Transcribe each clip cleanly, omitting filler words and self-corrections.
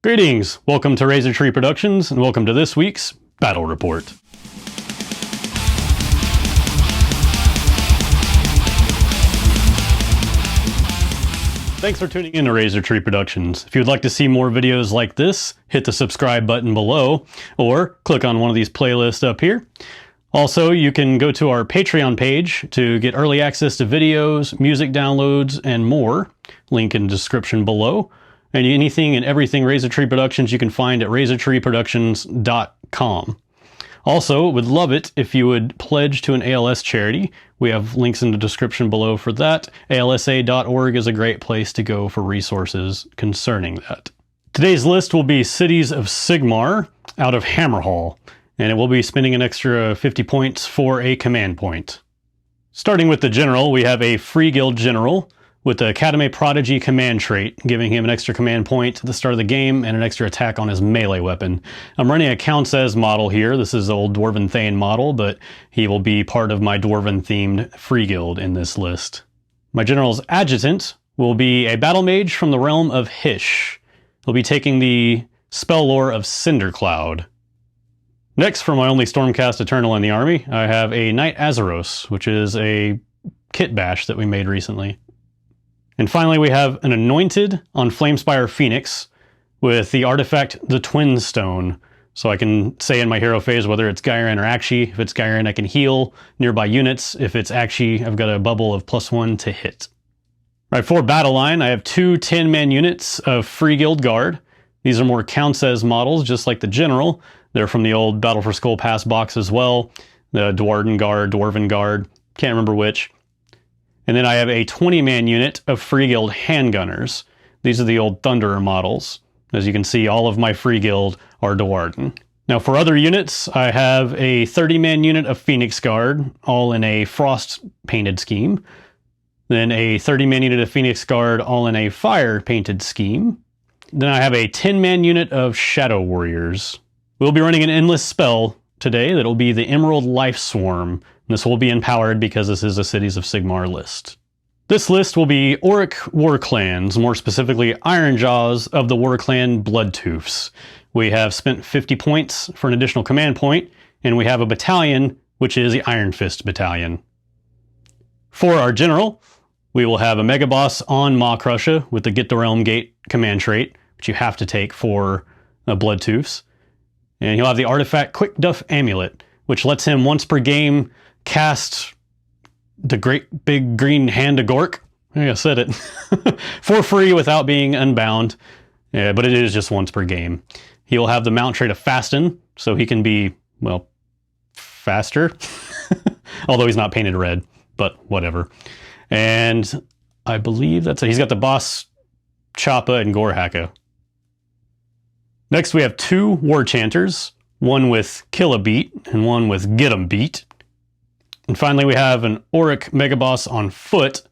Greetings! Welcome to Razor Tree Productions, and welcome to this week's Battle Report. Thanks for tuning in to Razor Tree Productions. If you would like to see more videos like this, hit the subscribe button below, or click on one of these playlists up here. Also, you can go to our Patreon page to get early access to videos, music downloads, and more. Link in the description below. And anything and everything Razor Tree Productions you can find at razortreeproductions.com. Also, would love it if you would pledge to an ALS charity. We have links in the description below for that. ALSA.org is a great place to go for resources concerning that. Today's list will be Cities of Sigmar out of Hammerhal, and it will be spending an extra 50 points for a command point. Starting with the General, we have a Free Guild General with the Academy Prodigy command trait, giving him an extra command point at the start of the game and an extra attack on his melee weapon. I'm running a Counts As model here. This is the old Dwarven Thane model, but he will be part of my Dwarven-themed Free Guild in this list. My General's Adjutant will be a Battle Mage from the realm of Hysh. He'll be taking the spell lore of Cindercloud. Next, for my only Stormcast Eternal in the army, I have a Knight Azeros, which is a kit bash that we made recently. And finally, we have an Anointed on Flamespire Phoenix with the artifact, the Twin Stone. So I can say in my hero phase whether it's Gyran or Akshi. If it's Gyran, I can heal nearby units. If it's Akshi, I've got a bubble of +1 to hit. All right, for battle line, I have two 10-man units of Free Guild Guard. These are more Counts As models, just like the General. They're from the old Battle for Skull Pass box as well. The Dwarven Guard, can't remember which. And then I have a 20-man unit of Free Guild Handgunners. These are the old Thunderer models. As you can see, all of my Free Guild are Dwarven. Now for other units, I have a 30-man unit of Phoenix Guard, all in a frost-painted scheme. Then a 30-man unit of Phoenix Guard, all in a fire-painted scheme. Then I have a 10-man unit of Shadow Warriors. We'll be running an endless spell today that'll be the Emerald Life Swarm. This will be empowered because this is a Cities of Sigmar list. This list will be Orruk Warclans, more specifically Ironjawz of the Warclan Bloodtooths. We have spent 50 points for an additional command point, and we have a battalion, which is the Iron Fist Battalion. For our General, we will have a Mega Boss on Maw Crusher with the Get the Realm Gate command trait, which you have to take for Bloodtooths. And he'll have the artifact Quick Duff Amulet, which lets him once per game cast the Great Big Green Hand of Gork. I said it. For free without being unbound. Yeah, but it is just once per game. He will have the mount trait of Fasten, so he can be, well, faster. Although he's not painted red, but whatever. And I believe that's it. He's got the Boss Choppa and Gore Hacka. Next we have two War Chanters, one with Kill a Beat and one with Get 'em Beat. And finally we have an Orruk Megaboss on foot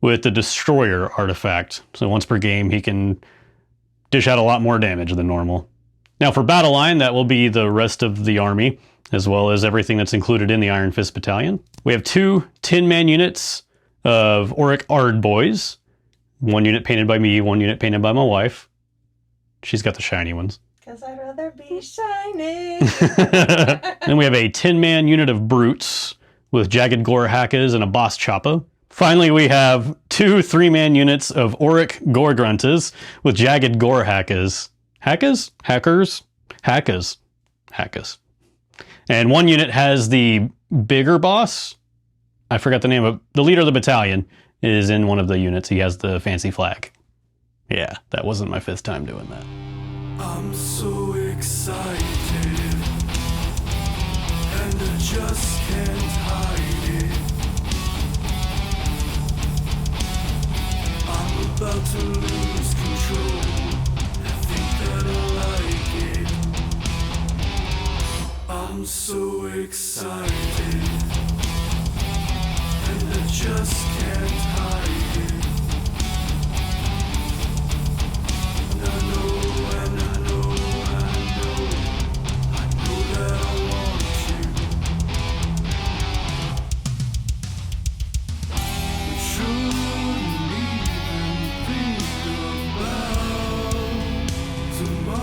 with the Destroyer artifact. So once per game he can dish out a lot more damage than normal. Now for battle line, that will be the rest of the army, as well as everything that's included in the Iron Fist Battalion. We have two 10-man units of Orruk Ard Boys. One unit painted by me, one unit painted by my wife. She's got the shiny ones. Because I'd rather be shiny. Then we have a 10-man unit of Brutes with Jagged Gore Hackas and a Boss Choppa. Finally, we have two 3-man units of Orruk Gorgruntas with Jagged Gore Hackas. Hackas? Hackers? Hackas. Hackas. And one unit has the bigger boss. I forgot the name of the leader of the battalion is in one of the units. He has the fancy flag. Yeah, that wasn't my 5th time doing that. I'm so excited, and I just can't hide it. I'm about to lose control. I think that I like it. I'm so excited, and I just can't hide it. And I know that I want you. We shouldn't even think about tomorrow.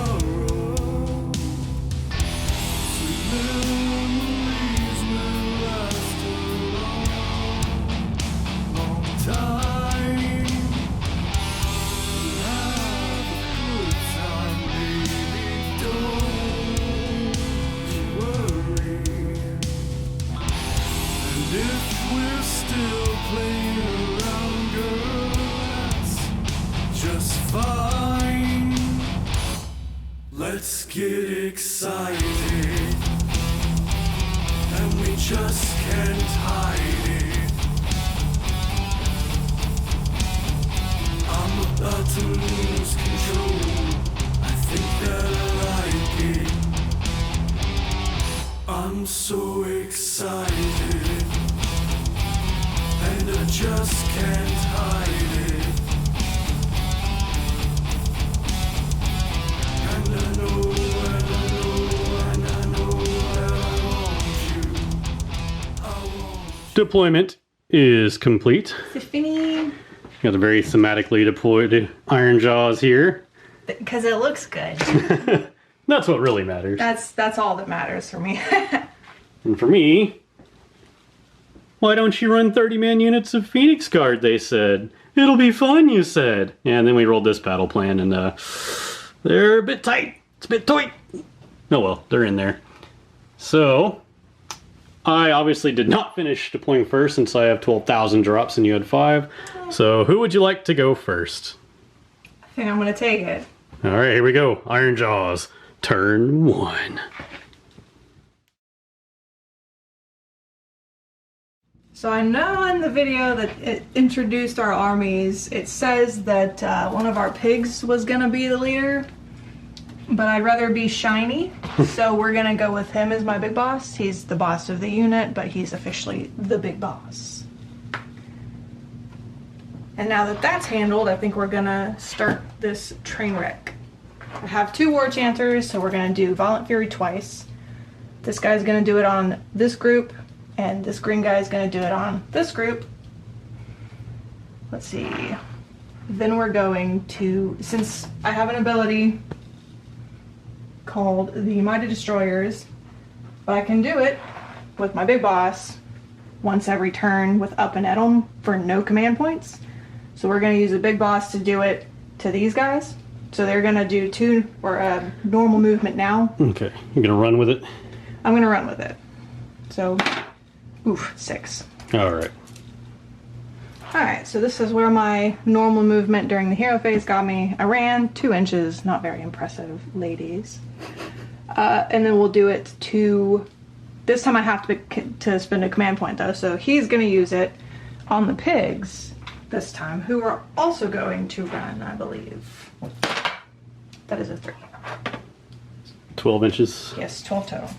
Let's get excited, and we just can't hide it. I'm about to lose control. I think that I like it. I'm so excited, and I just can't hide it. And I know, and I know, and I know that I want you. I want you. Deployment is complete. C'est fini. Got a very thematically deployed Ironjawz here. Because it looks good. That's what really matters. That's all that matters for me. And for me, why don't you run 30-man units of Phoenix Guard, they said. It'll be fun, you said. And then we rolled this battle plan, and they're a bit tight. It's a bit tight. Oh well, they're in there. So, I obviously did not finish deploying first since I have 12,000 drops and you had 5. So, who would you like to go first? I think I'm going to take it. Alright, here we go. Ironjawz. Turn 1. So I know in the video that it introduced our armies, it says that one of our pigs was going to be the leader, but I'd rather be shiny, so we're going to go with him as my big boss. He's the boss of the unit, but he's officially the big boss. And now that that's handled, I think we're going to start this train wreck. I have 2 war chanters, so we're going to do Violent Fury twice. This guy's going to do it on this group, and this green guy is going to do it on this group. Let's see. Then we're going to, since I have an ability called the Mighty Destroyers, but I can do it with my big boss once every turn with up and at 'em for no command points. So we're going to use a big boss to do it to these guys. So they're going to do 2 or normal movement now. Okay, you're gonna run with it? I'm going to run with it. So, oof, 6. Alright. Alright, so this is where my normal movement during the hero phase got me. I ran 2 inches, not very impressive, ladies. And then we'll do it to, this time I have to spend a command point though, so he's going to use it on the pigs this time, who are also going to run, I believe. That is a 3. 12 inches. Yes, 12 total.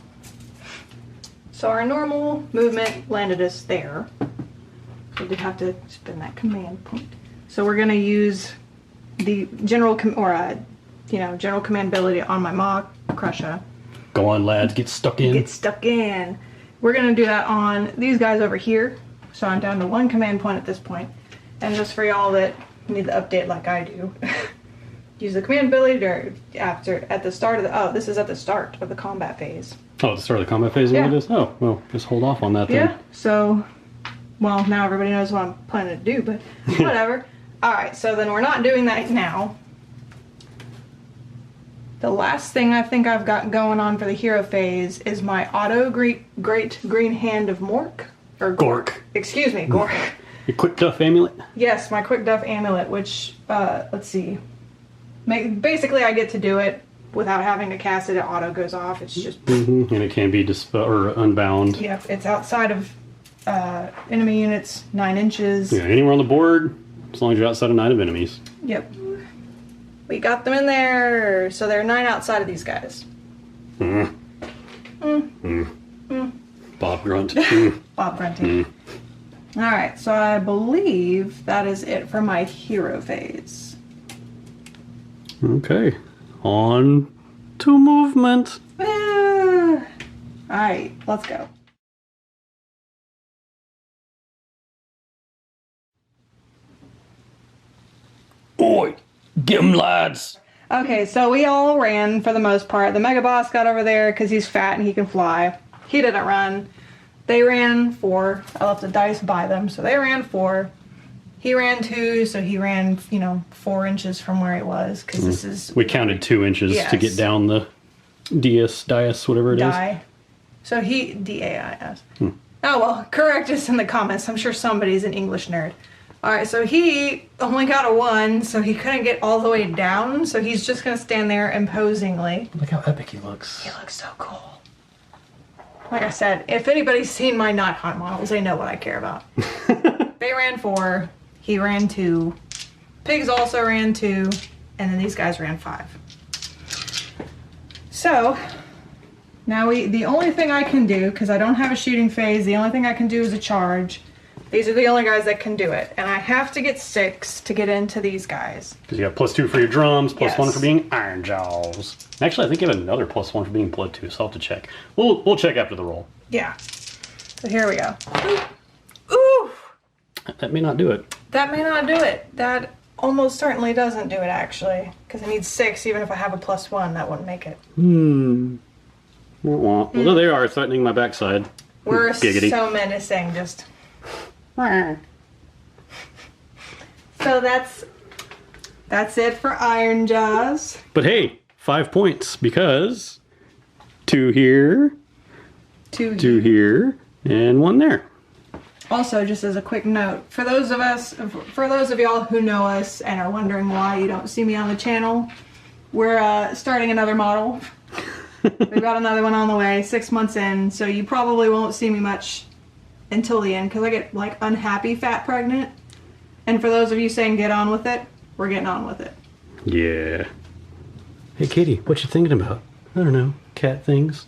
So our normal movement landed us there. So we did have to spend that command point. So we're going to use the general general command ability on my Maw Crusher. Go on, lads, get stuck in. Get stuck in. We're going to do that on these guys over here. So I'm down to 1 command point at this point. And just for y'all that need the update like I do, use the command ability at the start of the, this is at the start of the combat phase. Oh, at the start of the combat phase? Yeah. It is? Oh, well, just hold off on that then. Yeah, so, well, now everybody knows what I'm planning to do, but whatever. Alright, so then we're not doing that now. The last thing I think I've got going on for the hero phase is my auto great green hand of Mork. Or Gork. Excuse me, Gork. Your quick duff amulet? Yes, my quick duff amulet, which, let's see. Basically, I get to do it without having to cast it. It auto goes off. It's just... Mm-hmm. And it can be unbound. Yep, it's outside of enemy units, 9 inches. Yeah, anywhere on the board, as long as you're outside of 9 of enemies. Yep. We got them in there. So there are 9 outside of these guys. Bob Grunt. Bob grunting. Alright, so I believe that is it for my hero phase. Okay. On to movement. Alright, let's go. Oi! Get 'em, lads! Okay, so we all ran for the most part. The Mega Boss got over there because he's fat and he can fly. He didn't run. They ran 4. I left the dice by them, so they ran 4. He ran 2, so he ran, 4 inches from where he was, because this is... We counted 2 inches to get down the dais, whatever it is. Die. So D-A-I-S. Oh, well, correct us in the comments. I'm sure somebody's an English nerd. Alright, so he only got a 1, so he couldn't get all the way down, so he's just gonna stand there imposingly. Look how epic he looks. He looks so cool. Like I said, if anybody's seen my Nighthawk models, they know what I care about. They ran 4, he ran 2, Pigs also ran 2, and then these guys ran 5. So, now the only thing I can do, because I don't have a shooting phase, the only thing I can do is a charge. These are the only guys that can do it. And I have to get 6 to get into these guys. Because you have +2 for your drums, +1 Yes. for being Ironjawz. Actually, I think you have another +1 for being Blood 2, so I'll have to check. We'll check after the roll. Yeah. So here we go. Ooh! That may not do it. That may not do it. That almost certainly doesn't do it, actually. Because I need 6, even if I have a +1, that wouldn't make it. Well, there they are, threatening my backside. We're Giggity. so menacing, just... So that's it for Ironjawz. But hey, 5 points, because 2 here, 2 here, and 1 there. Also, just as a quick note, for those of y'all who know us and are wondering why you don't see me on the channel, we're starting another model. We've got another one on the way, 6 months in, so you probably won't see me much until the end, because I get like unhappy fat pregnant. And for those of you saying get on with it, we're getting on with it. Yeah. Hey, Katie, what you thinking about? I don't know, cat things.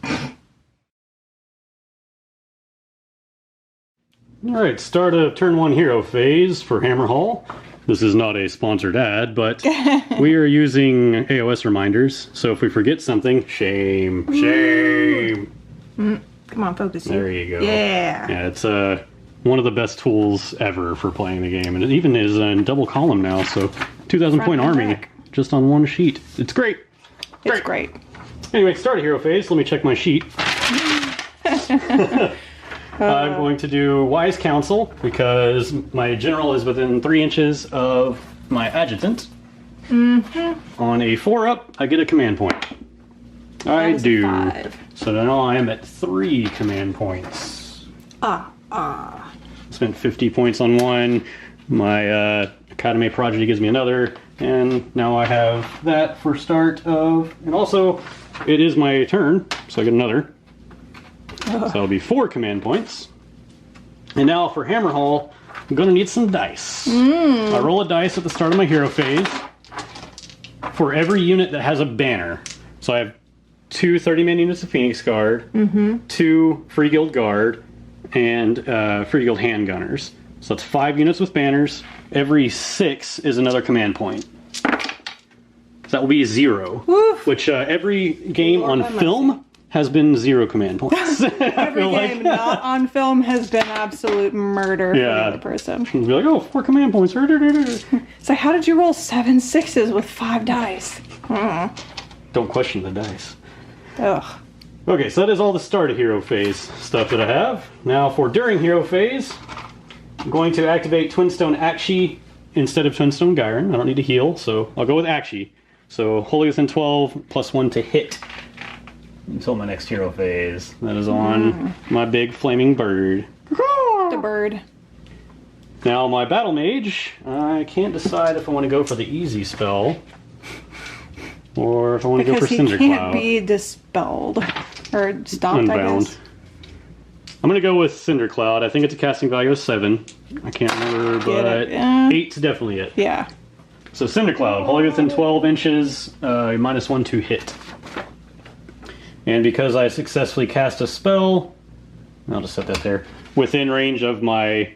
Alright, start of turn 1 hero phase for Hammerhal. This is not a sponsored ad, but we are using AOS reminders, so if we forget something, shame. Come on, focus. There you go. Yeah. Yeah, it's one of the best tools ever for playing the game, and it even is in double column now, so 2,000 point and army back. just on one sheet. It's great. It's great. Anyway, start a hero phase. Let me check my sheet. I'm going to do Wise Counsel because my general is within 3 inches of my adjutant. On a 4-up, I get a command point. I is a do. 5. So now I am at 3 command points. Spent 50 points on one. My Academy Prodigy gives me another. And now I have that for start of... And also, it is my turn, so I get another. So that'll be 4 command points. And now for Hammerhal, I'm going to need some dice. I roll a dice at the start of my hero phase for every unit that has a banner. So I have 2 30-man units of Phoenix Guard, 2 Free Guild Guard, and Free Guild Handgunners. So that's 5 units with banners. Every 6 is another command point. So that will be 0. Woof. Which every game Lord on have film has been 0 command points. Every game not on film has been absolute murder for the other person. Be like, oh, 4 command points. It's like, how did you roll 7 6s with 5 dice? Don't question the dice. Ugh. Okay, so that is all the start of hero phase stuff that I have. Now for during hero phase, I'm going to activate Twinstone Akshi instead of Twinstone Gyron. I don't need to heal, so I'll go with Akshi. So Holy Within 12, +1 to hit until my next hero phase. That is on my big flaming bird. The bird. Now my Battle Mage, I can't decide if I want to go for the easy spell or if I want to go for Because he can't Cindercloud. be dispelled. Or stopped, Unbound. I guess. I'm going to go with Cindercloud. I think it's a casting value of 7. I can't remember, but it. 8's definitely it. Yeah. So Cindercloud, Holy Within 12 inches, -1 to hit. And because I successfully cast a spell, I'll just set that there, within range of my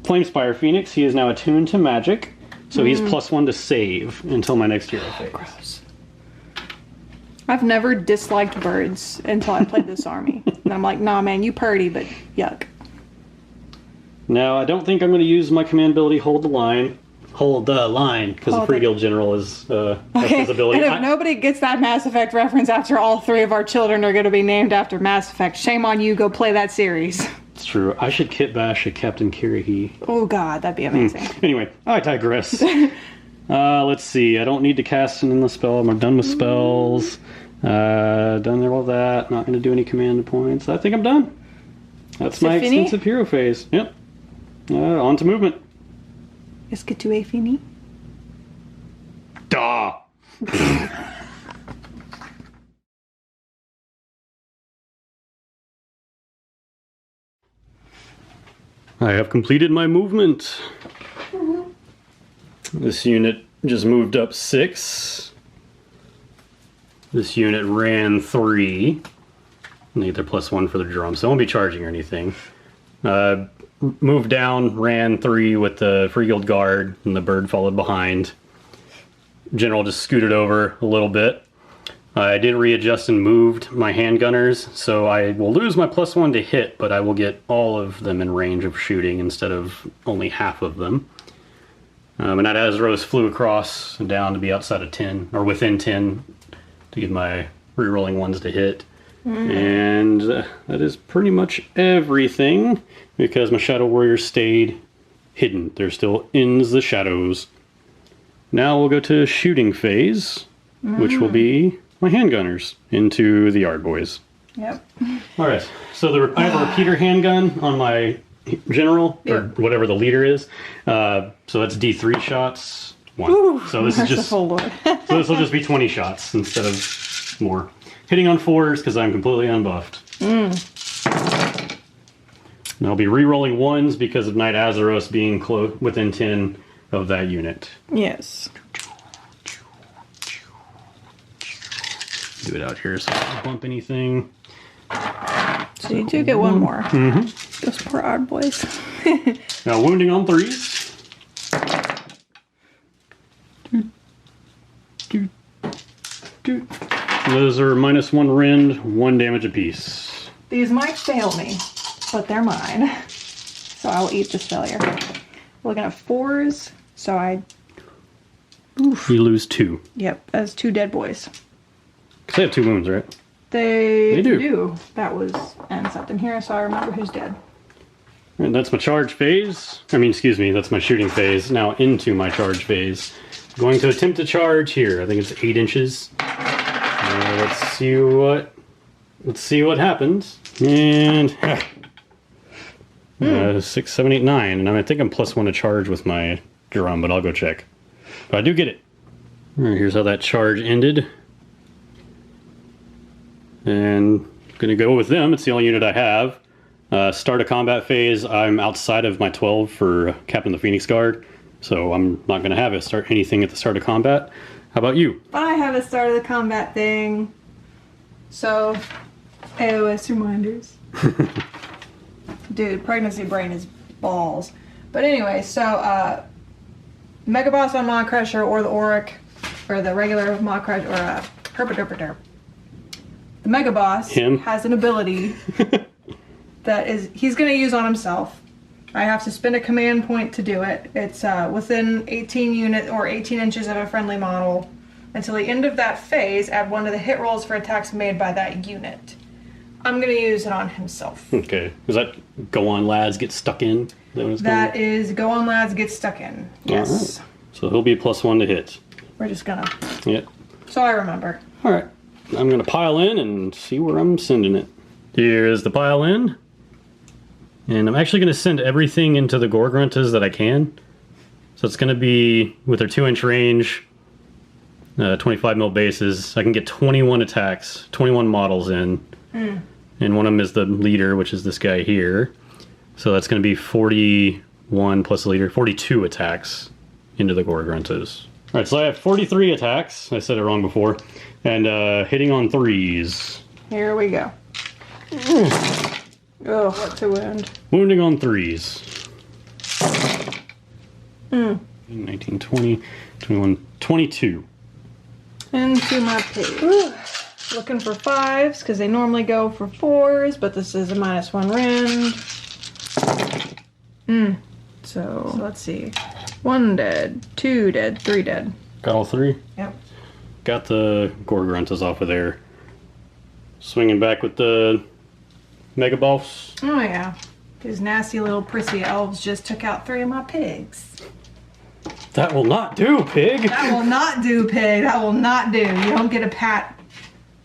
Flamespire Phoenix, he is now attuned to magic. So he's +1 to save until my next hero phase. Gross. I've never disliked birds until I played this army. And I'm like, nah, man, you purty, but yuck. Now, I don't think I'm going to use my command ability, Hold the Line. Hold the line, because the Hold Free it. Guild General is has Okay, his ability. and if nobody gets that Mass Effect reference after all 3 of our children are going to be named after Mass Effect, shame on you, go play that series. It's true. I should kit bash a Captain Kirihee. Oh god, that'd be amazing. Anyway, I digress. Let's see. I don't need to cast an endless spell. I'm done with spells. Done all that. Not going to do any command points. I think I'm done. That's my fini? extensive hero phase. Yep. On to movement. Est-ce que tu es fini? Duh! I have completed my movement. This unit just moved up 6. This unit ran 3. And they get their +1 for the drum, so I won't be charging or anything. Moved down, ran 3 with the Free Guild Guard, and the bird followed behind. General just scooted over a little bit. I did readjust and moved my handgunners, so I will lose my +1 to hit, but I will get all of them in range of shooting instead of only half of them. And that Azeroth flew across and down to be outside of 10, or within 10, to get my rerolling ones to hit. And that is pretty much everything, because my Shadow Warriors stayed hidden. They're still in the shadows. Now we'll go to shooting phase, which will be my handgunners into the Yard Boys. Yep. Alright, so I have a repeater handgun on my general, or whatever the leader is. So that's D3 shots. 1. Ooh, so this is just Lord. so this will just be 20 shots instead of more. Hitting on 4s because I'm completely unbuffed. And I'll be re-rolling 1s because of Knight Azeroth being within 10 of that unit. Yes. Do it out here so I don't bump anything. So you do get one more. Those poor odd boys. Now wounding on 3s. Those are -1 rend, 1 damage apiece. These might fail me, but they're mine. So I will eat this failure. We're looking at 4s, so I... You lose 2. Yep, as 2 dead boys. They have 2 wounds, right? They do. do. That was and something here, so I remember who's dead. And that's my charge phase. Excuse me, that's my shooting phase. Now into my charge phase. Going to attempt to charge here. I think it's 8 inches. Let's see what happens. And 6, 7, 8, 9. And I think I'm +1 to charge with my drum, but I'll go check. But I do get it. All right, here's how that charge ended. And I'm gonna go with them. It's the only unit I have. Start a combat phase. I'm outside of my 12 for Captain of the Phoenix Guard, so I'm not gonna have it start anything at the start of combat. How about you? I have a start of the combat thing. So, AOS reminders. Dude, pregnancy brain is balls. But anyway, so Mega Boss on Maw Crusher or the Orruk, or the regular Maw Crusher, or Herpaderpader. The Mega Boss has an ability that he's going to use on himself. I have to spend a command point to do it. It's within 18 inches of a friendly model. Until the end of that phase, add 1 to the hit rolls for attacks made by that unit. I'm going to use it on himself. Okay. Is that go on lads, get stuck in? That is go on lads, get stuck in. Yes. Right. So he'll be +1 to hit. We're just going to... Yep. So I remember. Alright. I'm going to pile in and see where I'm sending it. Here's the pile in. And I'm actually going to send everything into the Gorgruntas that I can. So it's going to be, with their 2-inch range, 25 mil bases, I can get 21 attacks, 21 models in. And one of them is the leader, which is this guy here. So that's going to be 41 plus the leader, 42 attacks into the Gorgruntas. Alright, so I have 43 attacks. I said it wrong before. And hitting on 3s. Here we go. Oh, what's a wound? Wounding on 3s. 19, 20, 21, 22. Into my pig. Looking for 5s, because they normally go for 4s, but this is a -1 rend. So let's see. 1 dead, 2 dead, 3 dead. Got all 3? Yep. Got the Gorgruntas off of there. Swinging back with the Mega Boss. Oh yeah. These nasty little prissy elves just took out 3 of my pigs. That will not do, pig! That will not do, pig. That will not do. You don't get a pat.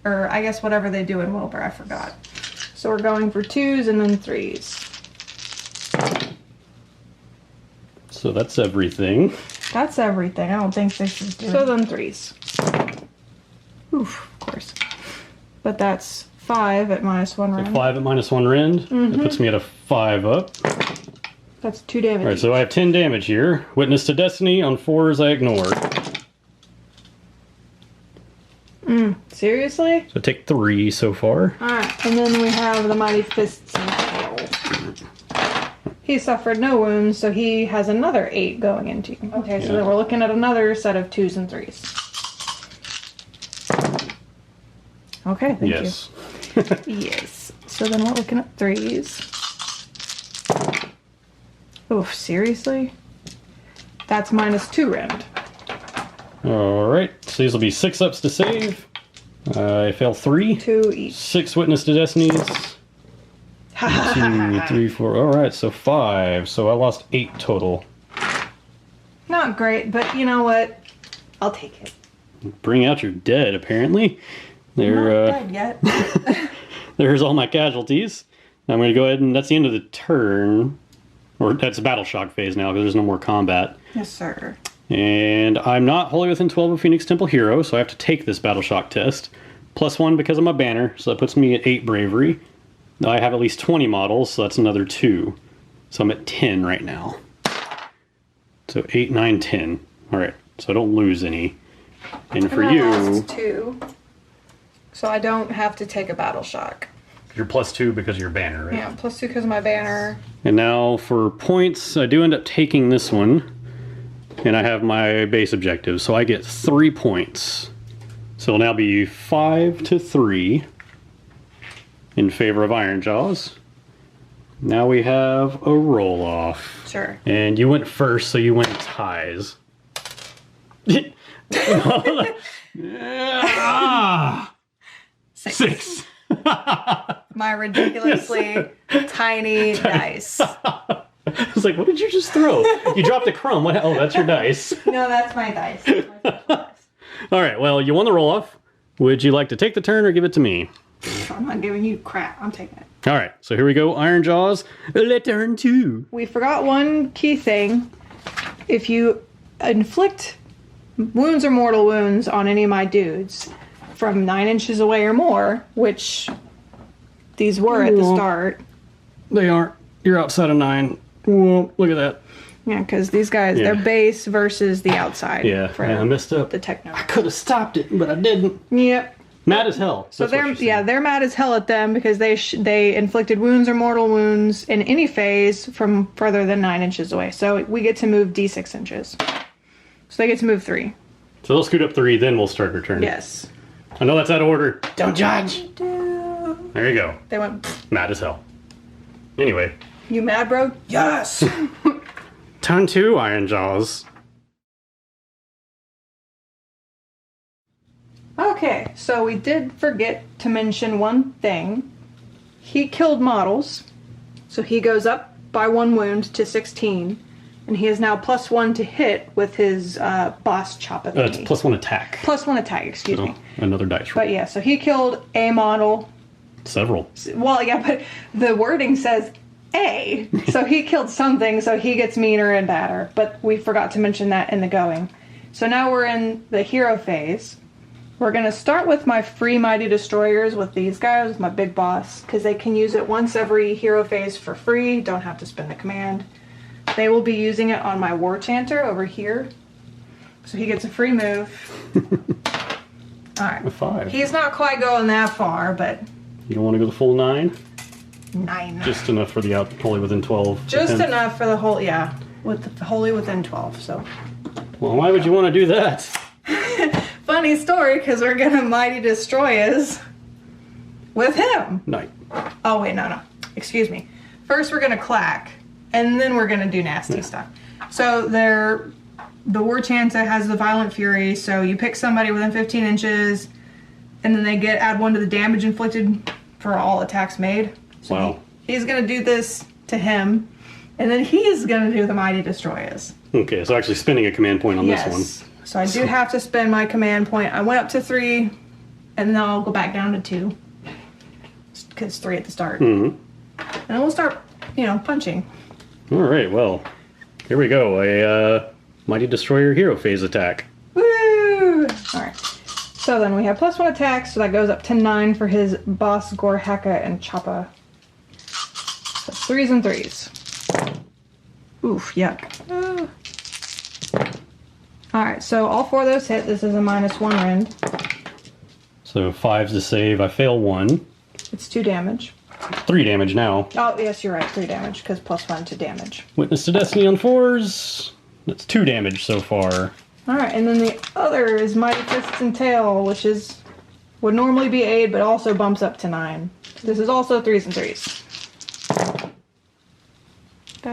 Or I guess whatever they do in Wilbur, I forgot. So we're going for 2s and then 3s. So that's everything. That's everything. I don't think this is doing. So then 3s. Oof, of course. But that's 5 at -1 rend. 5 at -1 rend. That puts me at a 5 up. That's 2 damage. Alright, so I have 10 damage here. Witness to Destiny on 4s I ignored. Seriously? So take 3 so far. Alright, and then we have the Mighty Fists and Tail. He suffered no wounds, so he has another 8 going into you. Okay, so then we're looking at another set of 2s and 3s. Okay, thank Yes. you. Yes. So then we're looking at 3s. Oof, seriously? That's -2 rend. Alright, so these will be 6 ups to save. I fail 3. 2 each. 6 Witness to Destinies. 2, 3, 4. Alright, so 5. So I lost 8 total. Not great, but you know what? I'll take it. Bring out your dead, apparently. Not dead yet. There's all my casualties. I'm going to go ahead and that's the end of the turn. Or that's battle shock phase now because there's no more combat. Yes, sir. And I'm not wholly within 12 of Phoenix Temple Hero, so I have to take this battle shock test. +1 because of my banner, so that puts me at 8 bravery. I have at least 20 models, so that's another 2. So I'm at 10 right now. So 8, 9, 10. Alright, so I don't lose any. And for I you, lost 2, so I don't have to take a battle shock. you're +2 because of your banner, right? Yeah, +2 because of my banner. And now for points, I do end up taking this one. And I have my base objective, so I get 3 points. So it'll now be 5 to 3 in favor of Ironjawz. Now we have a roll-off. Sure. And you went first, so you went ties. Ah! 6. My ridiculously tiny dice. I was like, what did you just throw? You dropped a crumb. What? Oh, that's your dice. No, that's my dice. That's my special dice. All right, well, you won the roll-off. Would you like to take the turn or give it to me? I'm not giving you crap. I'm taking it. All right, so here we go. Ironjawz, turn 2. We forgot one key thing. If you inflict wounds or mortal wounds on any of my dudes from 9 inches away or more, which these were at the start. They aren't. You're outside of 9. Whoa, look at that. Yeah, because these guys, Yeah. they're base versus the outside. Yeah, for I messed up. the techno. I could have stopped it, but I didn't. Yep. Mad as hell. So they're mad as hell at them because they inflicted wounds or mortal wounds in any phase from further than 9 inches away. So we get to move d6 inches. So they get to move 3. So they'll scoot up 3, then we'll start our turn. Yes. I know that's out of order. Don't judge. There you go. They went, Mad as hell. Anyway. you mad, bro? Yes. Turn 2, Ironjawz. Okay, so we did forget to mention one thing. He killed models, so he goes up by 1 wound to 16, and he is now +1 to hit with his boss chop of It's +1 attack. +1 attack, excuse me. Another dice roll. But yeah, so he killed a model. Several. Well, yeah, but the wording says A, so he killed something, so he gets meaner and badder. But we forgot to mention that in the going. So now we're in the hero phase. We're going to start with my free Mighty Destroyers with these guys, with my big boss, because they can use it once every hero phase for free, don't have to spend the command. They will be using it on my War Chanter over here. So he gets a free move. Alright. A 5. He's not quite going that far, but You don't want to go the full 9? 9. Just enough for the out, wholly within 12. Just 10. enough for the whole, yeah, with the wholly within 12, so. Well, why would you want to do that? Funny story, because we're going to Mighty Destroyers with him. Night. Oh, wait, no. Excuse me. First, we're going to clack, and then we're going to do nasty stuff. So, the War Chanta has the Violent Fury, so you pick somebody within 15 inches, and then they add 1 to the damage inflicted for all attacks made. So Wow. he's going to do this to him, and then he's going to do the Mighty Destroyers. Okay, so actually spending a command point on this one. So I do have to spend my command point. I went up to 3, and then I'll go back down to 2. Because 3 at the start. Mm-hmm. And then we'll start, punching. All right, well, Here we go. A Mighty Destroyer hero phase attack. Woo! Alright. So then we have +1 attack, so that goes up to 9 for his boss, Gorhaka and Choppa. So 3s and 3s. Oof, yuck. Alright, so all 4 of those hit. This is a -1 rend. So 5's to save. I fail 1. It's 2 damage. 3 damage now. Oh, yes, you're right. 3 damage, because +1 to damage. Witness to Destiny on 4s. That's 2 damage so far. Alright, and then the other is Mighty Fists and Tail, which would normally be 8, but also bumps up to 9. This is also 3s and 3s.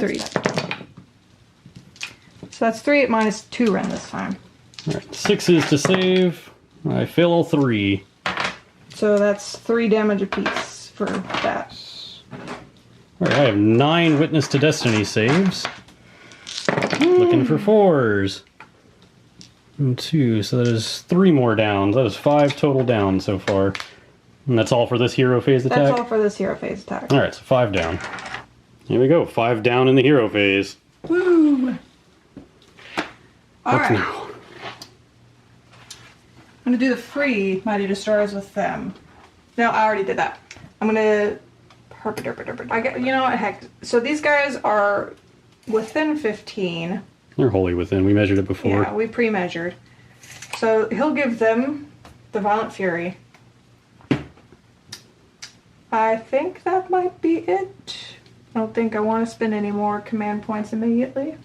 3. So that's 3 at -2 rend this time. Alright, 6's to save. I fail all 3. So that's 3 damage apiece for that. Alright, I have 9 Witness to Destiny saves. Looking for 4s. And 2, so that is 3 more downs. That is 5 total downs so far. And that's all for this hero phase attack? That's all for this hero phase attack. Alright, so 5 down. Here we go, 5 down in the hero phase. Woo! Alright. Now. I'm gonna do the free Mighty Destroyers with them. No, I already did that. I'm gonna... you know what, heck. So these guys are within 15. They're wholly within. We measured it before. Yeah, we pre-measured. So he'll give them the Violent Fury. I think that might be it. I don't think I want to spend any more command points immediately.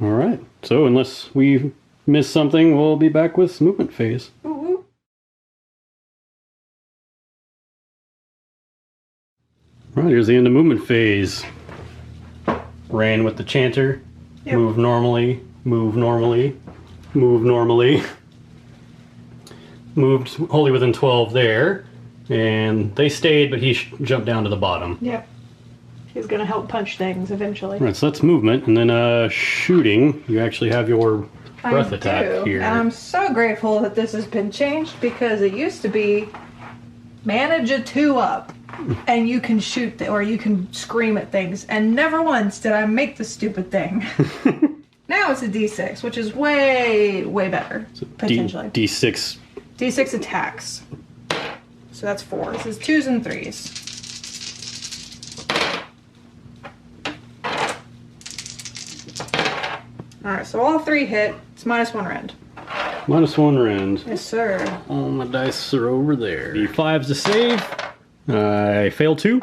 Alright, so unless we miss something, we'll be back with movement phase. Woo-woo. Right, here's the end of movement phase. Ran with the chanter. Yep. Move normally, move normally, move normally. Moved wholly within 12 there. And they stayed, but he jumped down to the bottom. Yep. He's gonna help punch things eventually. Alright, so that's movement. And then shooting, you actually have your breath I attack do, here. and I'm so grateful that this has been changed because it used to be manage a 2-up and you can shoot or you can scream at things, and never once did I make the stupid thing. Now it's a D6, which is way better potentially. D6. D6 attacks. So that's 4. This is 2s and 3s. Alright, so all 3 hit. It's -1 rend. -1 rend. Yes, sir. All my dice are over there. D5's to save. I fail 2.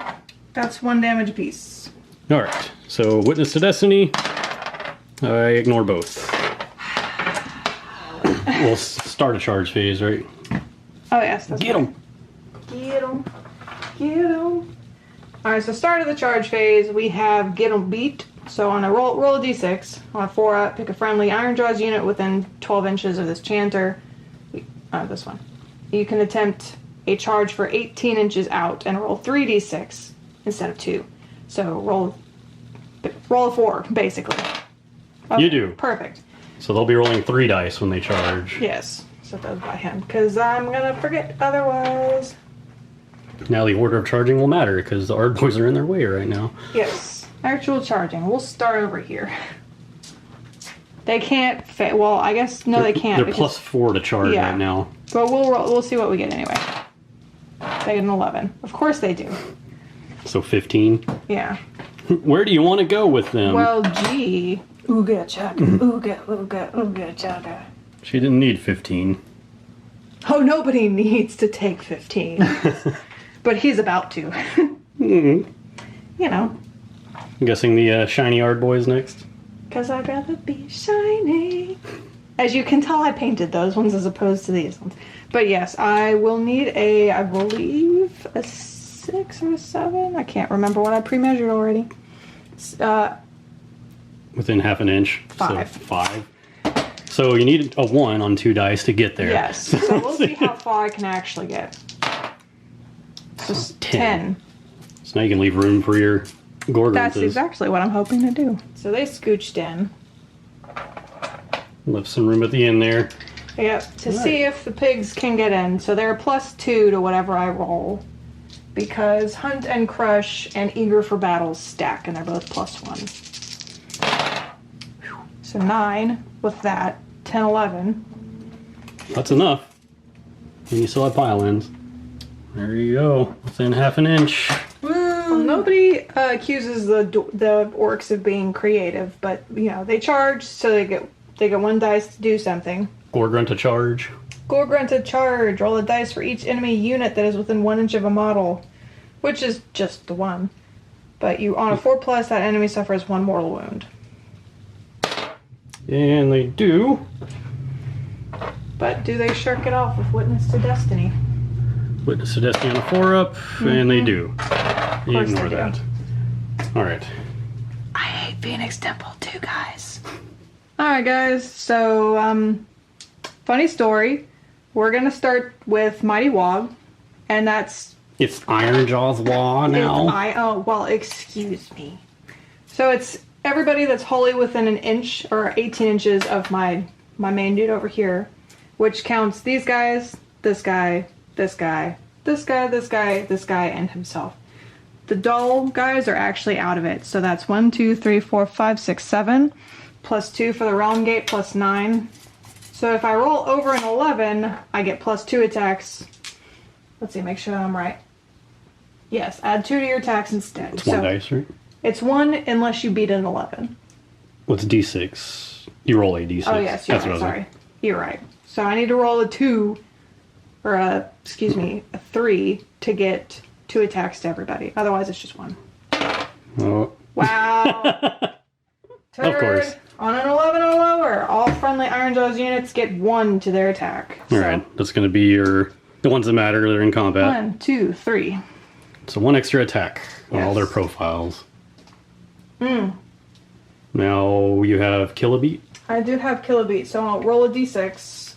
That's 1 damage apiece. Alright, so Witness to Destiny. I ignore both. We'll start a charge phase, right? Oh, yes. That's Get him! Get him. Get him. Alright, so start of the charge phase, we have Get 'em Beat. So on a roll a d6. On a 4-up, pick a friendly Ironjawz unit within 12 inches of this chanter. This one. You can attempt a charge for 18 inches out and roll 3d6 instead of 2. So roll a 4, basically. You do. Perfect. So they'll be rolling 3 dice when they charge. Yes. So that was by him, because I'm gonna forget otherwise. Now the order of charging will matter, because the Ard boys are in their way right now. Yes. Actual charging. We'll start over here. They can't well, I guess no, they can't. They're +4 to charge right now. But we'll see what we get anyway. They get an 11. Of course they do. So 15. Yeah. Where do you want to go with them? Well, gee. Ooga chaka, ooga, ooga, ooga chaka. She didn't need 15. Oh, nobody needs to take 15. But he's about to. Mm-hmm. You know. I'm guessing the shiny Ard boys next. Because I'd rather be shiny. As you can tell, I painted those ones as opposed to these ones. But yes, I will need I believe, a 6 or a 7. I can't remember what I pre-measured already. Within half an inch. 5. So 5. So you need a 1 on 2 dice to get there. Yes. So we'll see how far I can actually get. So 10. So now you can leave room for your Gorgons. That's exactly what I'm hoping to do. So they scooched in. Left some room at the end there. Yep, to see if the pigs can get in. So they're +2 to whatever I roll. Because Hunt and Crush and Eager for Battle stack, and they're both +1. So 9 with that. 10, 11. That's enough. And you still have pile-ins. There you go. Within half an inch. Well, nobody accuses the orcs of being creative, but you know they charge, so they get 1 dice to do something. Gorgrunt to charge. Gorgrunt to charge. Roll a dice for each enemy unit that is within 1 inch of a model, which is just the one. But you on a 4+, that enemy suffers 1 mortal wound. And they do. But do they shirk it off with Witness to Destiny? Witness to Destiny on a 4-up, and they do. You course ignore they do. that. Alright. I hate Phoenix Temple too, guys. Alright, guys. So, funny story. We're going to start with Mighty Wog, and that's... It's Ironjawz Law now. Oh, well, excuse me. So it's everybody that's wholly within an inch or 18 inches of my main dude over here, which counts these guys, this guy, this guy, this guy, this guy, this guy, and himself. The dull guys are actually out of it. So that's 1, 2, 3, 4, 5, 6, 7, plus 2 for the realm gate, plus 9. So if I roll over an 11, I get plus 2 attacks. Let's see, make sure I'm right. Yes, add 2 to your attacks instead. It's 1 dice, right? It's 1 unless you beat an 11. What's D6? You roll a D6. Oh yes, you're right, sorry. You're right. So I need to roll a 2, or a 3 to get 2 attacks to everybody. Otherwise it's just 1. Oh. Wow. Of course. On an 11 or lower, all friendly Ironjawz units get 1 to their attack. Alright, that's going to be the ones that matter that are in combat. 1, 2, 3. So 1 extra attack on all Yes. their profiles. Now you have Kill a Beat. I do have Kill a Beat, so I'll roll a d6.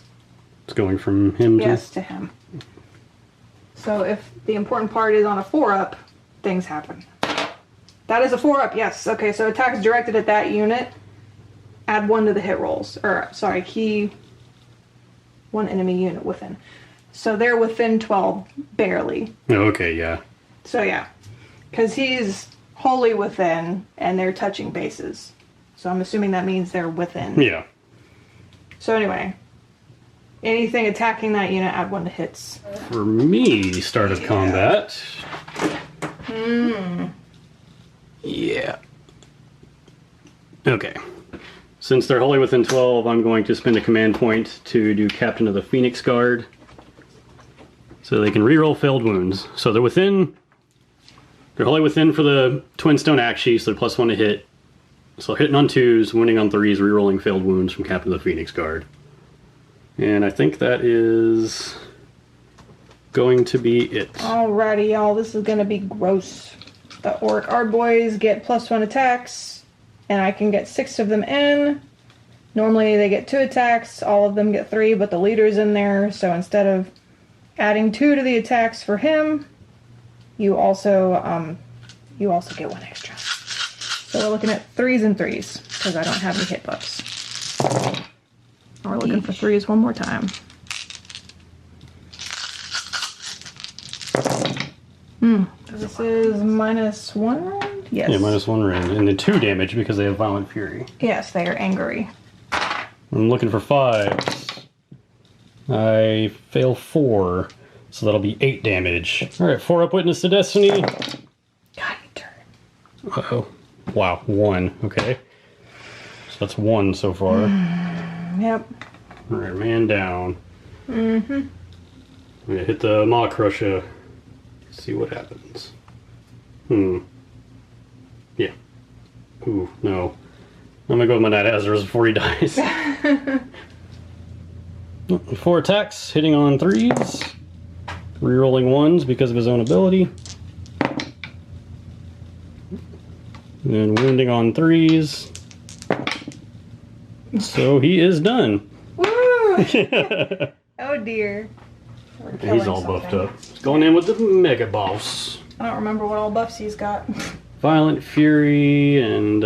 It's going from him Yes, to him. So if the important part is on a 4-up, things happen. That is a 4-up, yes. Okay, so attacks directed at that unit, add 1 to the hit rolls. Or, sorry, key 1 enemy unit within. So they're within 12, barely. to... Oh, okay, yeah. So yeah, because he's wholly within, and they're touching bases. So I'm assuming that means they're within. Yeah. So anyway, anything attacking that unit, add 1 to hits. For me, start of combat. Yeah. Okay. Since they're wholly within 12, I'm going to spend a command point to do Captain of the Phoenix Guard. So they can reroll failed wounds. So they're wholly within for the Twin Stone Axe Sheath, so they're +1 to hit. So hitting on 2s, wounding on 3s, rerolling failed wounds from Captain of the Phoenix Guard. And I think that is going to be it. Alrighty, y'all, this is gonna be gross. The Orruk Ardboys get +1 attacks, and I can get 6 of them in. Normally they get 2 attacks, all of them get 3, but the leader's in there, so instead of adding 2 to the attacks for him, you also get 1 extra. So we're looking at 3s and 3s, because I don't have any hit buffs. And we're looking for 3s one more time. This is -1 round? Yes. Yeah, -1 round. And then 2 damage because they have Violent Fury. Yes, they are angry. I'm looking for 5s. I fail 4, so that'll be 8 damage. Alright, 4-up Witness to Destiny. God, you turd. Uh-oh. Wow, 1. Okay. So that's 1 so far. Yep. Alright, man down. I'm gonna hit the Maw Crusher. See what happens. Yeah. Ooh, no. I'm gonna go with my Night Hazards before he dies. 4 attacks, hitting on 3s. Rerolling 1s because of his own ability. And then wounding on 3s. So he is done. Woo! Oh dear. We're He's killing all buffed something. up. He's going in with the Mega Boss. I don't remember what all buffs he's got. Violent Fury and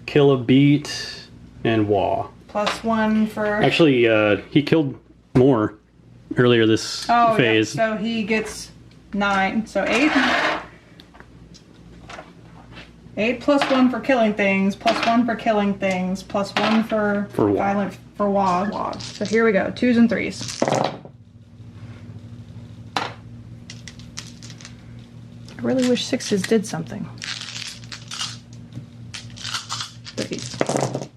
Kill a Beat and Wah. +1 for... Actually, he killed more earlier this phase. Yeah, so he gets 9, so 8. 8 plus 1 for killing things, plus 1 for killing things, plus 1 for Wog. violent for wog. So here we go, 2s and 3s. I really wish 6s did something. 3s.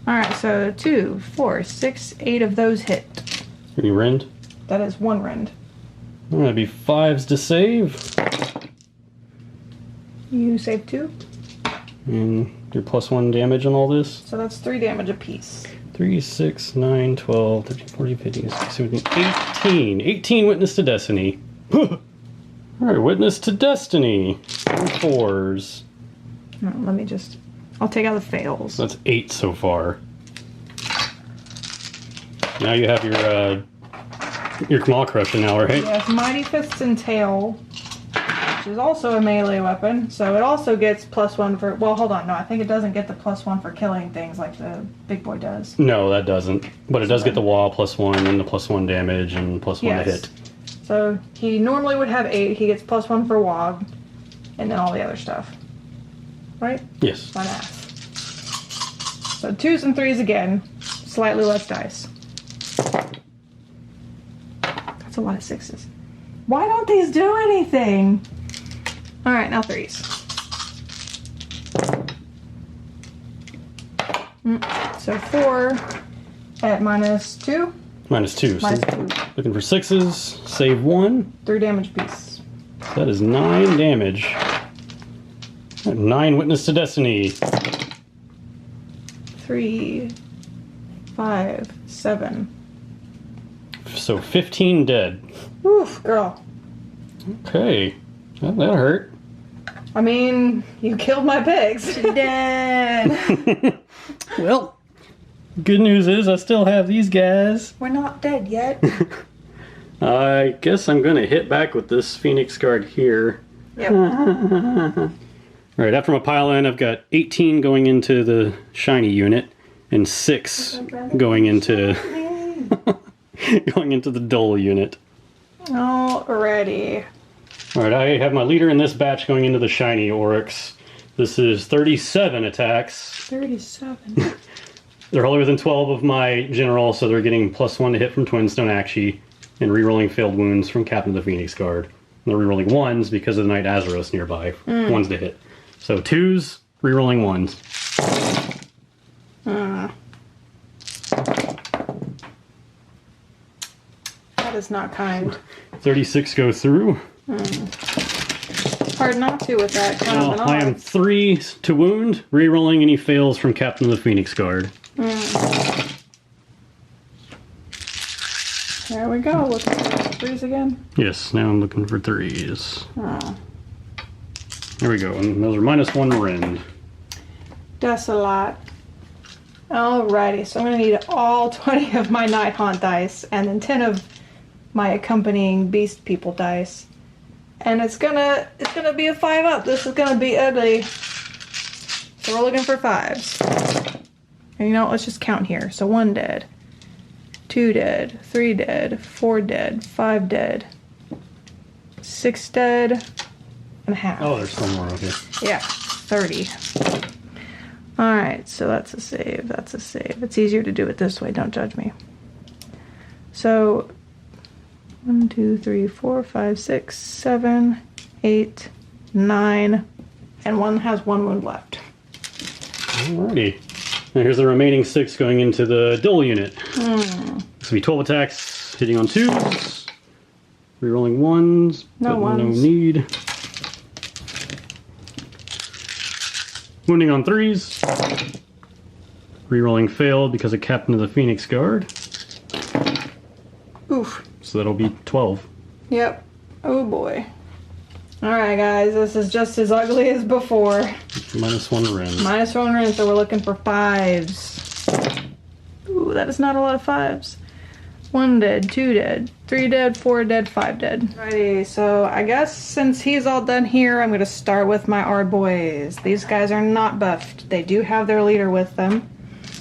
Alright, so 2, 4, 6, 8 of those hit. Any rend? That is 1 rend. That'd be 5s to save. You save 2, And your +1 damage on all this. so that's 3 damage apiece. 3, 6, 9, 12, 13, 14, 15, 16, 17, 18. 18 Witness to Destiny. Alright, Witness to Destiny. 4s. No, let me just... I'll take out the fails. That's 8 so far. Now you have your Claw Crusher now, right? Yes, Mighty Fists and Tail, which is also a melee weapon, so it also gets +1 for... Well, hold on, no, I think it doesn't get the +1 for killing things like the big boy does. No, that doesn't. But it does get the wall +1 and the +1 damage and +1 to hit. So he normally would have 8, he gets +1 for Wog, and then all the other stuff. Right? Yes. My math. So 2s and 3s again, slightly less dice. That's a lot of 6s. Why don't these do anything? Alright, now 3s. So 4 at -2. -2. So -2. looking for 6s. Save 1. 3 damage apiece. That is 9 damage. 9 Witness to Destiny. 3, 5, 7. So 15 dead. Oof, girl. Okay. Well, that hurt. I mean, you killed my pigs. Dead. Well, good news is I still have these guys. We're not dead yet. I guess I'm going to hit back with this Phoenix Guard here. Yep. Alright, after my pile in, I've got 18 going into the shiny unit and 6 going into going into the dull unit. Alrighty. Alright, I have my leader in this batch going into the shiny Orruks. This is 37 attacks. 37. They're all within 12 of my general, so they're getting +1 to hit from Twinstone Akshi and rerolling failed wounds from Captain of the Phoenix Guard. And they're rerolling 1s because of the Knight Azeros nearby. 1s to hit. So 2s, rerolling 1s. That is not kind. 36 go through. It's hard not to with that kind of an I am odds. 3 to wound, rerolling any fails from Captain of the Phoenix Guard. There we go. Looking for 3s again. Yes, now I'm looking for 3s. Oh. There we go, and those are -1 rend. That's a lot. Alrighty, so I'm going to need all 20 of my Night Haunt dice and then 10 of my accompanying Beast People dice. And it's gonna be a 5-up. This is gonna be ugly. So we're looking for 5s. And you know what, let's just count here. So 1 dead, 2 dead, 3 dead, 4 dead, 5 dead, 6 dead, and a half. Oh, there's some more, okay. Yeah, 30. Alright, so that's a save, that's a save. It's easier to do it this way, don't judge me. So, 1, 2, 3, 4, 5, 6, 7, 8, 9, and one has 1 wound left. Alrighty. Now here's the remaining 6 going into the dull unit. This will be 12 attacks, hitting on 2s, rerolling 1s, No but no ones. need. Wounding on 3s. Rerolling failed because of Captain of the Phoenix Guard. Oof. So that'll be 12. Yep. Oh boy. Alright guys, this is just as ugly as before. -1 rend. -1 rend, so we're looking for 5s. Ooh, that is not a lot of 5s. 1 dead, 2 dead, 3 dead, 4 dead, 5 dead. Alrighty, so I guess since he's all done here, I'm going to start with my Ard boys. These guys are not buffed. They do have their leader with them,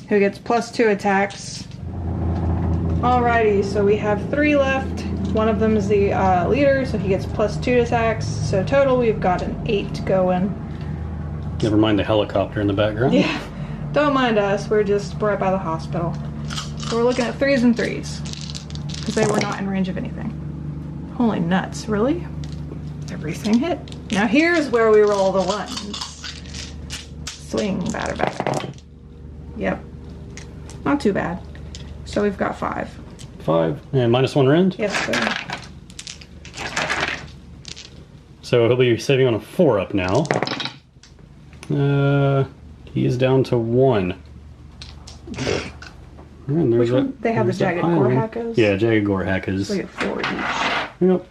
who gets +2 attacks. Alrighty, so we have 3 left. One of them is the leader, so he gets +2 attacks. So total, we've got an 8 going. Never mind the helicopter in the background. Yeah, don't mind us. We're right by the hospital. So we're looking at 3s and 3s because they were not in range of anything. Holy nuts! Really? Everything hit. Now here's where we roll the 1s. Swing, batter, batter. Yep. Not too bad. So we've got 5. 5 and -1 rend. Yes, sir. So he'll be sitting on a 4-up now. He is down to 1. And there's Which one? They have the jagged gore hackers? Yeah, jagged gore hackers. We get 4 each. Yep.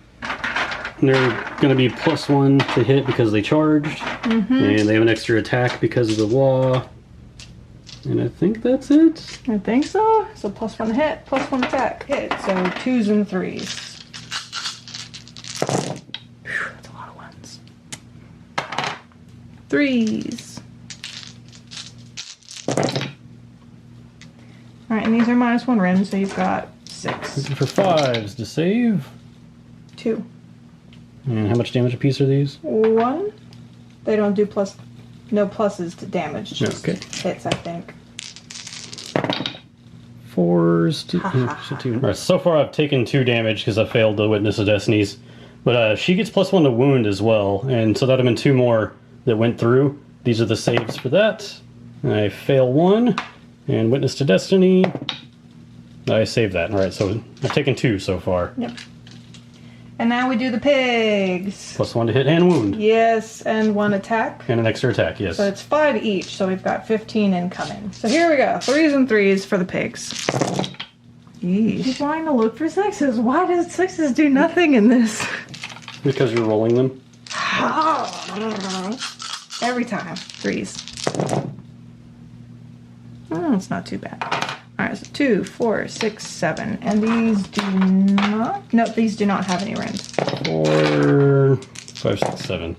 And they're going to be +1 to hit because they charged. And they have an extra attack because of the law. And I think that's it. I think so. So +1 hit, +1 attack, hit. So 2s and 3s. Whew, that's a lot of 1s. 3s. Alright, and these are -1 rend, so you've got 6. Looking for 5s to save. 2. And how much damage a piece are these? 1. They don't do no pluses to damage, just Okay. hits, I think. 4s to two. Alright, so far I've taken 2 damage because I failed the Witness of Destinies. But she gets +1 to wound as well, and so that would have been 2 more that went through. These are the saves for that. I fail 1, and Witness to Destiny. I saved that. Alright, so I've taken 2 so far. Yep. And now we do the pigs. +1 to hit and wound. Yes, and 1 attack. And an extra attack, yes. So it's 5 each, so we've got 15 incoming. So here we go, 3s and 3s for the pigs. Yeesh. She's wanting to look for 6s. Why does 6s do nothing in this? Because you're rolling them. Every time, 3s. Oh, it's not too bad. Alright, so 2, 4, 6, 7. And these do not... Nope, these do not have any rend. 4, 5, 6, 7.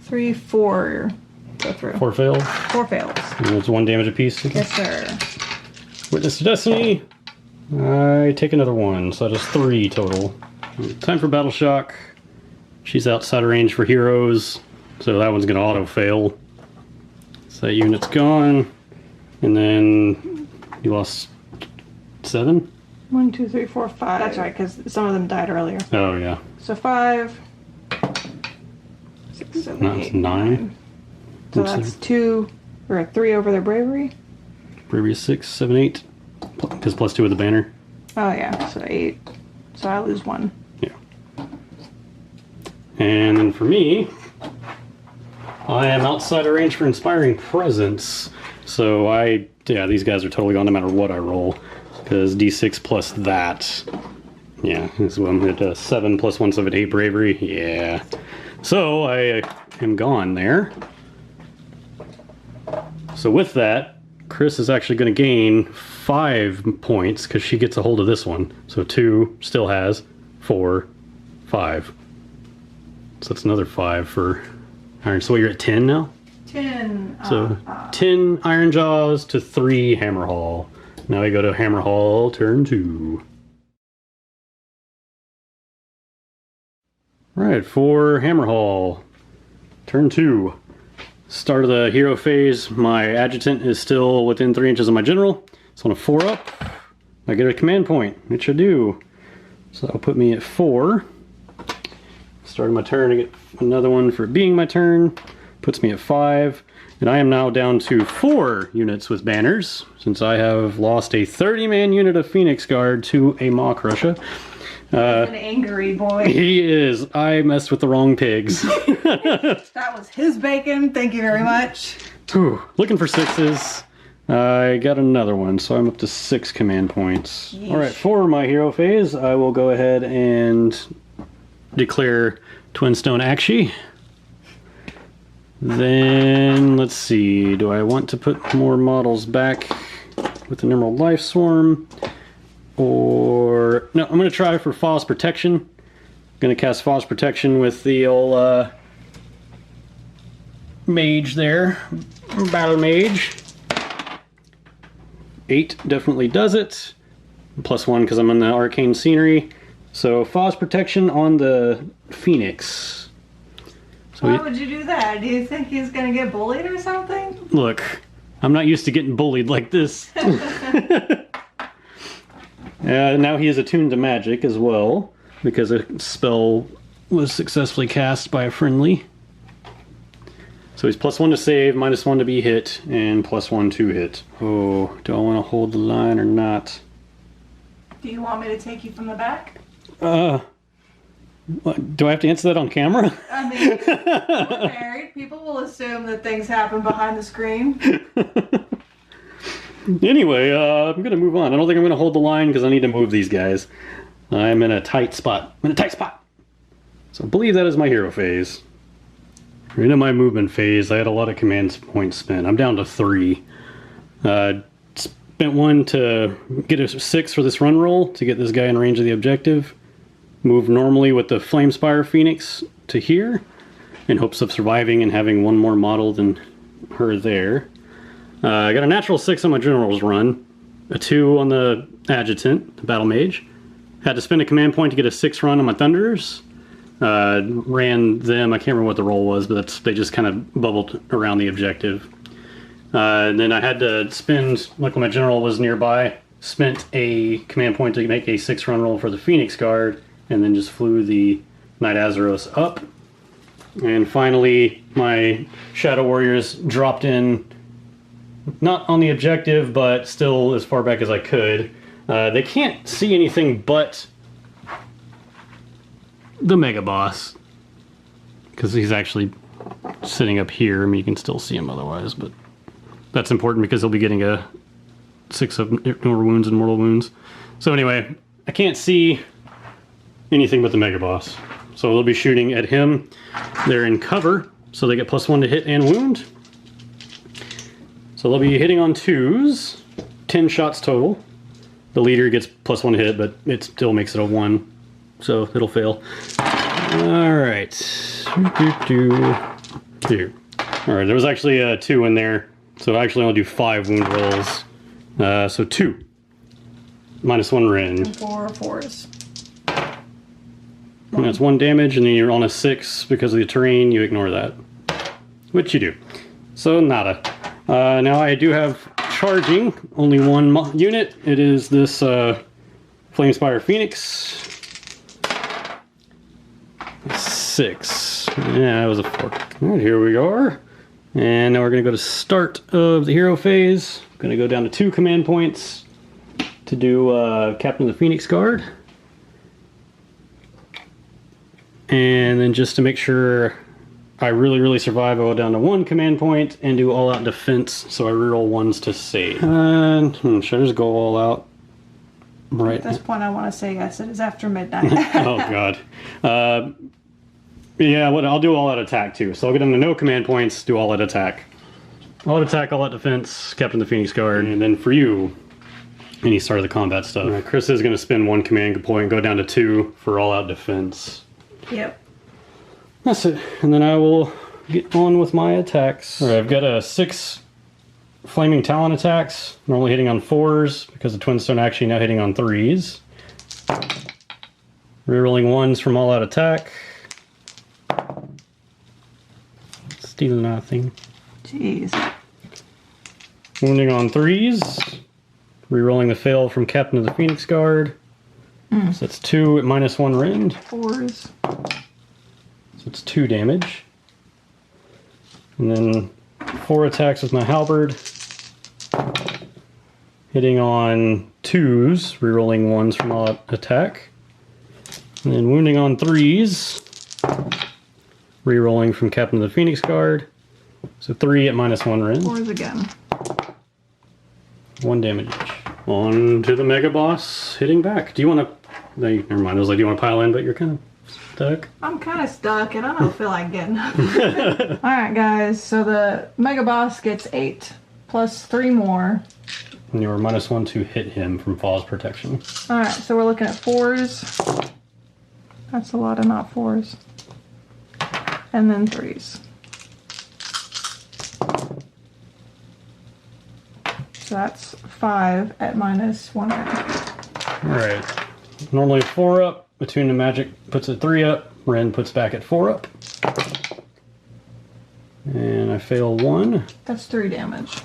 3, 4 go through. 4 fails. 4 fails. And it's 1 damage apiece. Yes, sir. Witness to Destiny. I take another 1, so that is 3 total. Time for Battle Shock. She's outside of range for heroes, so that one's going to auto fail. So that unit's gone. And then you lost 7? 1, 2, 3, 4, 5. That's right, because some of them died earlier. Oh, yeah. So 5, 6, 7, That's 8, 9. So that's 2 or 3 over their bravery. Bravery is 6, 7, 8. Because +2 with the banner. Oh yeah, so 8. So I lose 1. Yeah. And then for me, I am outside of range for Inspiring Presence. So these guys are totally gone no matter what I roll. Because D6 plus that. Yeah, so I'm at 7 plus 1, so I'm at 8 bravery. Yeah. So I am gone there. So with that, Chris is actually going to gain 5 points because she gets a hold of this one. So 2 still has, 4, 5. So that's another 5 for Iron. So you're at 10 now? 10. So 10 Ironjawz to 3 Hammerhal. Now we go to Hammerhal, turn 2. Right, for Hammerhall, turn 2. Start of the hero phase, my adjutant is still within 3 inches of my general. So on a 4-up, I get a command point, which I do. So that'll put me at 4. Starting my turn, I get another one for being my turn. Puts me at 5. And I am now down to 4 units with banners, since I have lost a 30-man unit of Phoenix Guard to a Maw Crusher. An angry boy. He is. I messed with the wrong pigs. That was his bacon. Thank you very much. Whew. Looking for 6s. I got another one, so I'm up to 6 command points. Yeesh. Alright, for my hero phase, I will go ahead and declare Twin Stone Akshi. Then, let's see, do I want to put more models back with the Emerald Life Swarm? Or, no, I'm going to try for False Protection. I'm going to cast False Protection with the old mage there, Battle Mage. 8 definitely does it. +1 because I'm on the Arcane Scenery. So Foz protection on the Phoenix. So Why would you do that? Do you think he's gonna get bullied or something? look, I'm not used to getting bullied like this. Now he is attuned to magic as well, because a spell was successfully cast by a friendly. So he's +1 to save, -1 to be hit, and +1 to hit. Oh, do I want to hold the line or not? Do you want me to take you from the back? What, do I have to answer that on camera? I mean, we're married. People will assume that things happen behind the screen. Anyway, I'm going to move on. I don't think I'm going to hold the line because I need to move these guys. I'm in a tight spot. So I believe that is my hero phase. We're into my movement phase. I had a lot of command points spent. I'm down to 3. Spent 1 to get a 6 for this run roll to get this guy in range of the objective. Move normally with the Flamespire Phoenix to here in hopes of surviving and having 1 more model than her there. I got a natural 6 on my general's run, a 2 on the adjutant, the battle mage. Had to spend a command point to get a 6 run on my thunderers. Ran them, I can't remember what the roll was, but they just kind of bubbled around the objective. And then I had to spend, like when my general was nearby, spent a command point to make a 6 run roll for the Phoenix Guard, and then just flew the Knight Azeros up. And finally, my Shadow Warriors dropped in, not on the objective, but still as far back as I could. They can't see anything but the Mega Boss, because he's actually sitting up here. I mean, you can still see him otherwise, but that's important because he'll be getting a 6 of Ignore Wounds and Mortal Wounds. So anyway, I can't see anything but the Mega Boss. So they'll be shooting at him. They're in cover, so they get +1 to hit and wound. So they'll be hitting on 2s, 10 shots total. The leader gets +1 to hit, but it still makes it a 1, so it'll fail. Alright. Here. Alright, there was actually a 2 in there, so I actually only do 5 wound rolls. So 2. -1 rend. 4 fours. And that's 1 damage, and then you're on a 6 because of the terrain, you ignore that. Which you do. So nada. Now I do have charging, only 1 unit. It is this Flamespire Phoenix. 6. Yeah, that was a 4. Alright, here we are. And now we're going to go to start of the hero phase. I'm going to go down to 2 command points to do Captain of the Phoenix Guard. And then just to make sure I really survive, I go down to 1 command point and do all out defense, so I reroll 1s to save. And should I just go all out? Right. At this point, I want to say yes. It is after midnight. Oh god. Yeah, I'll do all out attack too. So I'll get down to no command points, do all out attack. All out attack, all out defense, Captain of the Phoenix Guard, and then for you, any start of the combat stuff. Right, Chris is going to spend 1 command point, go down to 2 for all out defense. Yep. That's it. And then I will get on with my attacks. Alright, I've got a 6 Flaming Talon attacks, normally hitting on 4s, because the Twin Stone actually now hitting on 3s. Rerolling 1s from all out attack. Still nothing. Jeez. Wounding on 3s. Rerolling the fail from Captain of the Phoenix Guard. So that's 2 at -1 rend. 4s. So it's 2 damage. And then 4 attacks with my halberd. Hitting on 2s, rerolling 1s from all attack. And then wounding on 3s. Rerolling from Captain of the Phoenix Guard. So 3 at -1 rend. 4s again. 1 damage each. On to the Mega Boss, hitting back. Do you want to... No, never mind. I was like, do you want to pile in, but you're kind of stuck? I'm kind of stuck, and I don't feel like getting up. Alright, guys. So the Mega Boss gets 8, plus 3 more. And you were -1 to hit him from Foz protection. Alright, so we're looking at 4s. That's a lot of not 4s. And then 3s. So that's 5 at -1 rend. Alright. Normally 4 up, Attune to Magic puts at 3 up. Ren puts back at 4 up. And I fail 1. That's 3 damage.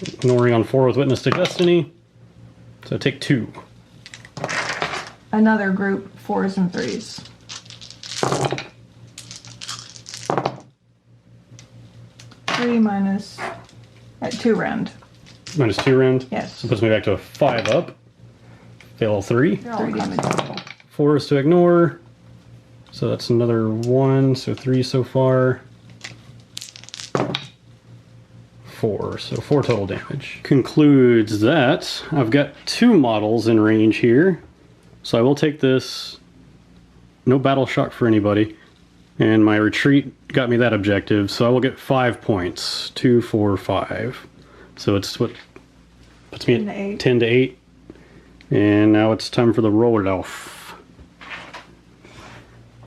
Ignoring on 4 with Witness to Destiny. So take 2. Another group, 4s and 3s. Three minus at 2 round. Minus 2 round. Yes. So puts me back to a 5 up. Fail 3. 3 damage. 4 is to ignore. So that's another 1. So 3 so far. 4. So 4 total damage. Concludes that I've got 2 models in range here. So I will take this. No battle shock for anybody. And my retreat got me that objective. So I will get 5 points. 2, 4, 5. So it's what puts me at 10 to 8. And now it's time for the roller off.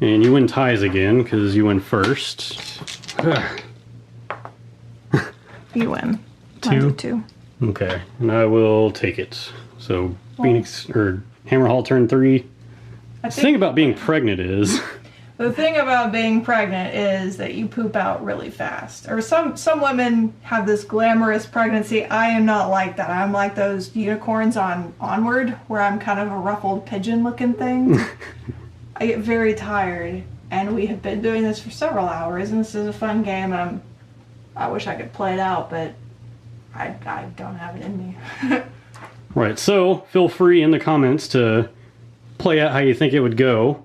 And you win ties again because you win first. You win. 2? Mine's a 2. Okay, and I will take it. So Phoenix or Hammerhal turn 3. The thing about being pregnant is The thing about being pregnant is that you poop out really fast. Or some women have this glamorous pregnancy. I am not like that. I'm like those unicorns on Onward, where I'm kind of a ruffled pigeon looking thing. I get very tired, and we have been doing this for several hours, and this is a fun game, and I wish I could play it out, but I don't have it in me. right. So feel free in the comments to play out how you think it would go.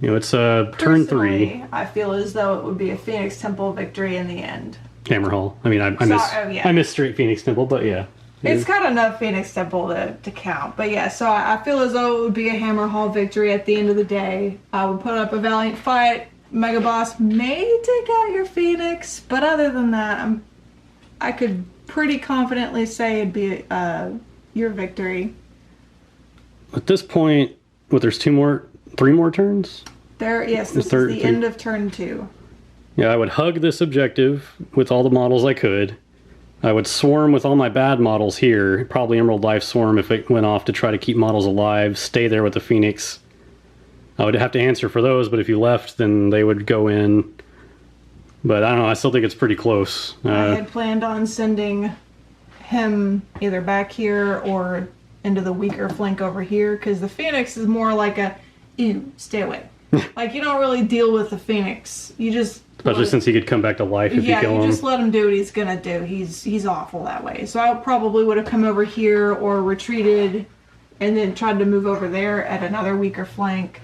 You know, it's turn 3. Personally, I feel as though it would be a Phoenix Temple victory in the end. Hammerhal. I mean, I missed straight Phoenix Temple, but yeah. It's got enough Phoenix Temple to count. But yeah, so I feel as though it would be a Hammerhal victory at the end of the day. I would put up a valiant fight. Mega Boss may take out your Phoenix, but other than that, I could pretty confidently say it'd be your victory. At this point, there's 3 more turns? Yes, this is the end of turn 2. Yeah, I would hug this objective with all the models I could. I would swarm with all my bad models here, probably Emerald Life Swarm if it went off to try to keep models alive, stay there with the Phoenix. I would have to answer for those, but if you left, then they would go in. But I don't know, I still think it's pretty close. I had planned on sending him either back here or into the weaker flank over here, because the Phoenix is more like a, ew, stay away. Like, you don't really deal with the Phoenix. You just... Especially since he could come back to life if you kill him. Yeah, you just let him do what he's gonna do. He's awful that way. So I probably would have come over here or retreated and then tried to move over there at another weaker flank.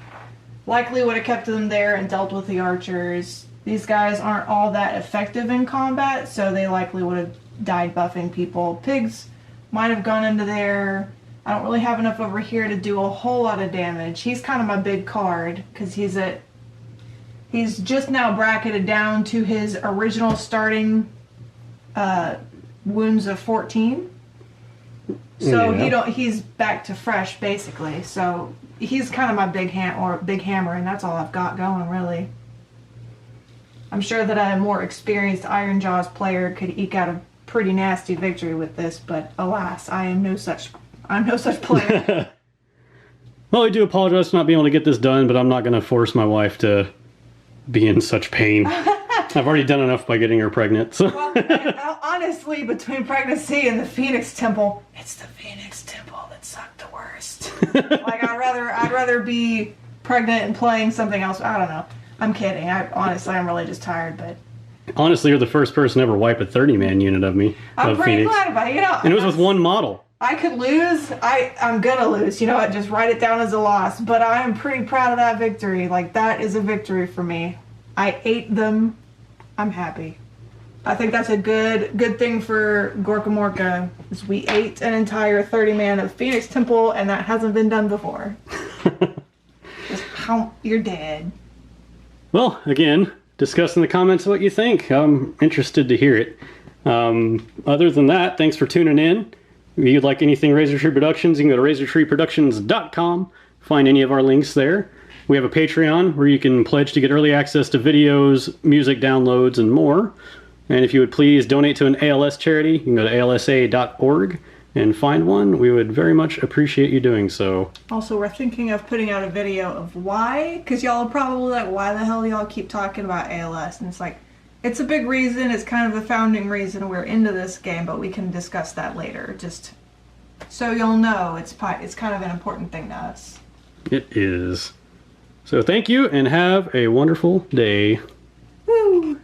Likely would have kept them there and dealt with the archers. These guys aren't all that effective in combat, so they likely would have died buffing people. Pigs might have gone into there. I don't really have enough over here to do a whole lot of damage. He's kind of my big card, because he's just now bracketed down to his original starting wounds of 14. So yeah. He's back to fresh, basically. So he's kind of my big hammer, and that's all I've got going, really. I'm sure that a more experienced Ironjawz player could eke out a pretty nasty victory with this, but alas, I'm no such player. Well, I do apologize for not being able to get this done, but I'm not going to force my wife to be in such pain. I've already done enough by getting her pregnant. So. Well, honestly, between pregnancy and the Phoenix Temple, it's the Phoenix Temple that sucked the worst. Like, I'd rather be pregnant and playing something else. I don't know. I'm kidding. I'm really just tired, but... Honestly, you're the first person to ever wipe a 30-man unit of me. I'm pretty Phoenix. glad about it. You know, and it was with one model. I could lose. I'm gonna lose. You know what? Just write it down as a loss. But I am pretty proud of that victory. Like, that is a victory for me. I ate them. I'm happy. I think that's a good thing for Gorka Morka, is we ate an entire 30-man of Phoenix Temple, and that hasn't been done before. Just you're dead. Well, again, discuss in the comments what you think. I'm interested to hear it. Other than that, thanks for tuning in. If you'd like anything Razor Tree Productions, you can go to razortreeproductions.com. Find any of our links there. We have a Patreon where you can pledge to get early access to videos, music downloads, and more. And if you would please donate to an ALS charity, you can go to alsa.org. and find one, we would very much appreciate you doing so. Also, we're thinking of putting out a video of why, because y'all are probably like, why the hell y'all keep talking about ALS? And it's like, it's a big reason, it's kind of the founding reason we're into this game, but we can discuss that later. Just so you'll know, it's kind of an important thing to us. It is. So thank you, and have a wonderful day. Woo!